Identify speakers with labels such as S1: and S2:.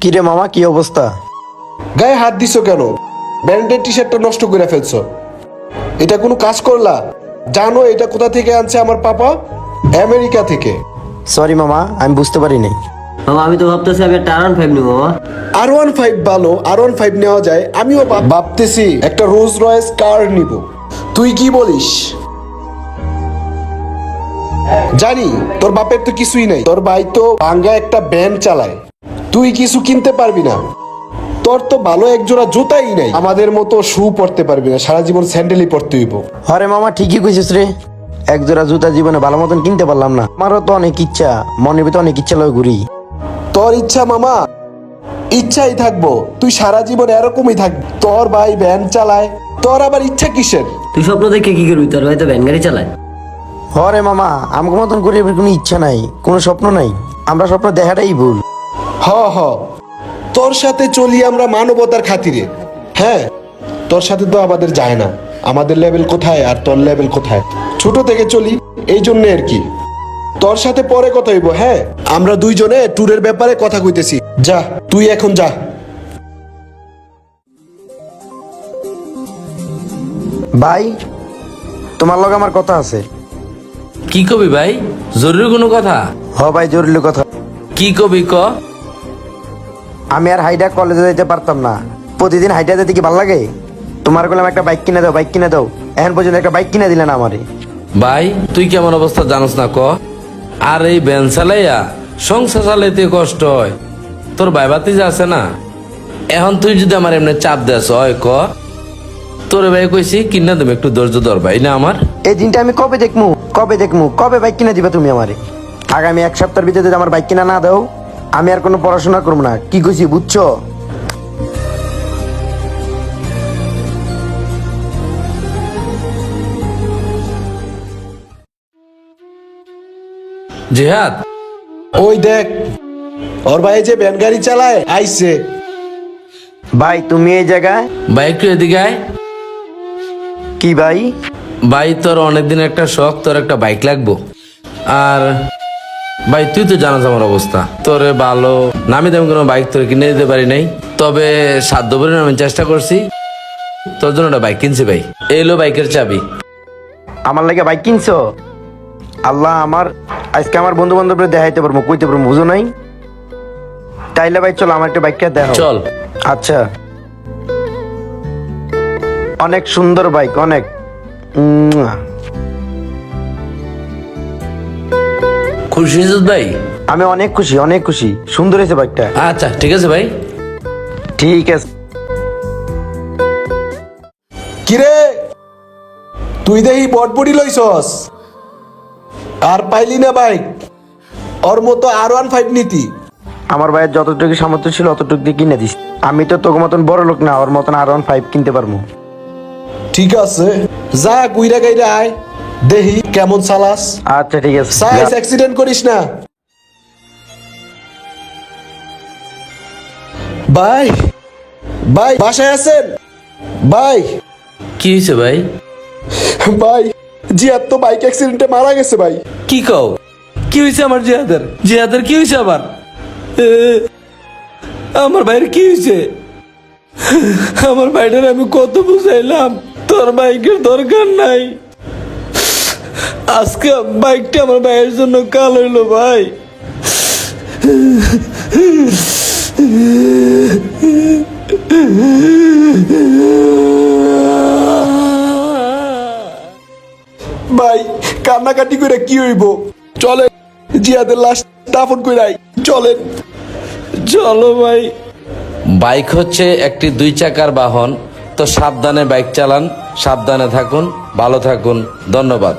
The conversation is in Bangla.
S1: কিরে মামা, কি অবস্থা?
S2: গায়ে হাত দিছো কেন? ব্যান্ডের টি শার্টটা নষ্ট করে ফেলছো। এটা কোনো কাজ করলা? জানো এটা কোথা থেকে আনছে আমার পাপা? আমেরিকা থেকে।
S1: সরি মামা, আমি বুঝতে পারি নাই।
S3: মামা আমি তো ভাবতেছি আমি একটা R15 নিব মামা।
S2: R15 ভালো, R15 নেওয়া যায়। আমিও ভাবতেছি একটা রোলস রয়েস কার নিব। তুই কি বলিস? জানি তোর বাপের তো কিছুই নাই, তোর ভাই তো ভাঙ্গা একটা ব্যান্ড চালায়। তুই কিছু কিনতে পারবি না। তোর তো ভালো একজোড়া জুতাই নাই, আমাদের মতো শু পরতে পারবি না, সারা জীবন স্যান্ডেলই পরতে হইব।
S1: হরে মামা, ঠিকই কইছিস রে। এক জোড়া জুতা জীবনে ভালো মতন কিনতে পারলাম না। আমারও তো অনেক ইচ্ছা, মনের ভিতরে অনেক ইচ্ছা লয় ঘুরি।
S2: তোর ইচ্ছা মামা, ইচ্ছাই থাকবো। তুই সারা জীবন এরকমই থাকবি। তোর ভাই ভ্যান চালায়, তোর আবার ইচ্ছা কিসের?
S3: তুই স্বপ্ন দেখে কি করবি? তোর ভাই তো ভ্যান গাড়ি চালায়।
S1: হরে মামা, আমাকে মতন করে কোনো ইচ্ছা নাই, কোনো স্বপ্ন নাই। আমরা স্বপ্ন দেখাটাই ভুল।
S2: হ হ, তোর সাথে চলি আমরা মানবতার খাতিরে। হ্যাঁ, তোর সাথে তো আমাদের যায় না। আমাদের লেভেল কোথায় আর তোর লেভেল কোথায়? ছোট থেকে চলি, এই জন্য আর কি। তোর সাথে পরে কথা হইব। হ্যাঁ, আমরা দুইজনে ট্যুরের ব্যাপারে কথা কইতেছি। যা, তুই এখন যা।
S1: ভাই, তোমার লগে আমার কথা আছে।
S4: কি কবি ভাই? জরুরি কোনো কথা?
S1: হ ভাই, জরুরি কথা।
S4: কি কবি ক?
S1: আমি আর হাইডা কলেজে যেতে পারতাম না। প্রতিদিন হাইডা যেতে কি ভাল লাগে? তোমার বললাম একটা বাইক কিনে দাও, বাইক কিনে দাও। এখন পর্যন্ত একটা বাইক কিনে দিলে না আমারে।
S4: ভাই তুই কেমন অবস্থা জানোস না ক? আর এই ভ্যান চালাইয়া সংসার চালাইতে কষ্ট হয়। তোর ভাই ভাতিজা আছে না, এখন তুই যদি আমার এমনি চাপ দেস হয় ক? তোর ভাই কইছি কিনা তুমি একটু ধৈর্য ধর ভাই না আমার।
S1: এই দিনটা আমি কবে দেখমু, কবে দেখমু, কবে বাইক কিনে দিবা তুমি আমারে? আগামী এক সপ্তাহের ভিতরে যদি আমার বাইক কিনা না দাও, আমি আর কোনো পড়াশোনা করবো না। কি কইছি বুঝছো?
S4: জিহাদ,
S2: ওই দেখ, ওর ভাই যে ভ্যান গাড়ি চালায় আইছে।
S1: ভাই তুমি এই জায়গায়?
S4: ভাই একটু এদিকে আয়।
S1: কি ভাই?
S4: ভাই তোর অনেকদিন একটা শখ, তোর একটা বাইক লাগবো। আর ভাই তুই তো জানাস আমার অবস্থা, তোরে ভালো নামি দামি কোনো বাইক তোর কিনে দিতে পারি নাই। তবে সাধ্য করে আমি চেষ্টা করছি, তোর জন্য একটা বাইক কিনছি ভাই। এলো বাইকের চাবি।
S1: আমার লাগে বাইক কিনছো? আল্লাহ, আমার আজকে আমার বন্ধু বান্ধবরা দেখাইতে পারবো, কইতে পারবো, বুঝো নাই? তাইলে ভাই চলো আমার একটা বাইকটা দেখো।
S4: চল।
S1: আচ্ছা, অনেক সুন্দর বাইক, অনেক।
S4: খুশি হয়েছিস ভাই?
S1: আমি অনেক খুশি, অনেক খুশি। সুন্দর হয়েছে বাইকটা।
S4: আচ্ছা ঠিক আছে ভাই।
S1: ঠিক আছে।
S2: কিরে, তুই দেখি বটবডি লইছস আর পাইলি না বাইক? ওর মতো R15 নিতি।
S1: আমার ভাইয়ের যতটুকু সামর্থ্য ছিল অতটুকু দিয়ে কিনে দিস। আমি তো তোর মতন বড় লোক না, ওর মতন R15 কিনতে পারবো।
S2: ঠিক আছে, যা গুইরা গাইরা আয়, দেখি কেমন চালাস।
S1: আচ্ছা ঠিক আছে।
S2: সাইজ অ্যাক্সিডেন্ট করিস না। ভাই, ভাই বাসায় আছেন? ভাই,
S4: কি হয়েছে ভাই?
S2: ভাই জিয়াদ তো বাইক অ্যাক্সিডেন্টে মারা গেছে ভাই।
S4: কি কও? কি হয়েছে আমার জিহাদের? জিহাদের কি হয়েছে আবার? আমার ভাইয়ের কি হয়েছে? আমার ভাইটার আমি কত বুঝাইলাম তোর বাইকের দরকার নাই। আজকে বাইকটা আমার ভাইয়ের জন্য কাল হইলো ভাই।
S2: ভাই কান্নাকাটি করে কি হইব? চলে জিয়াদের লাশ দাফন কইরাই, চলেন।
S4: চলো ভাই। বাইক হচ্ছে একটি 2 চাকার বাহন, তো সাবধানে বাইক চালান, সাবধানে থাকুন, ভালো থাকুন। ধন্যবাদ।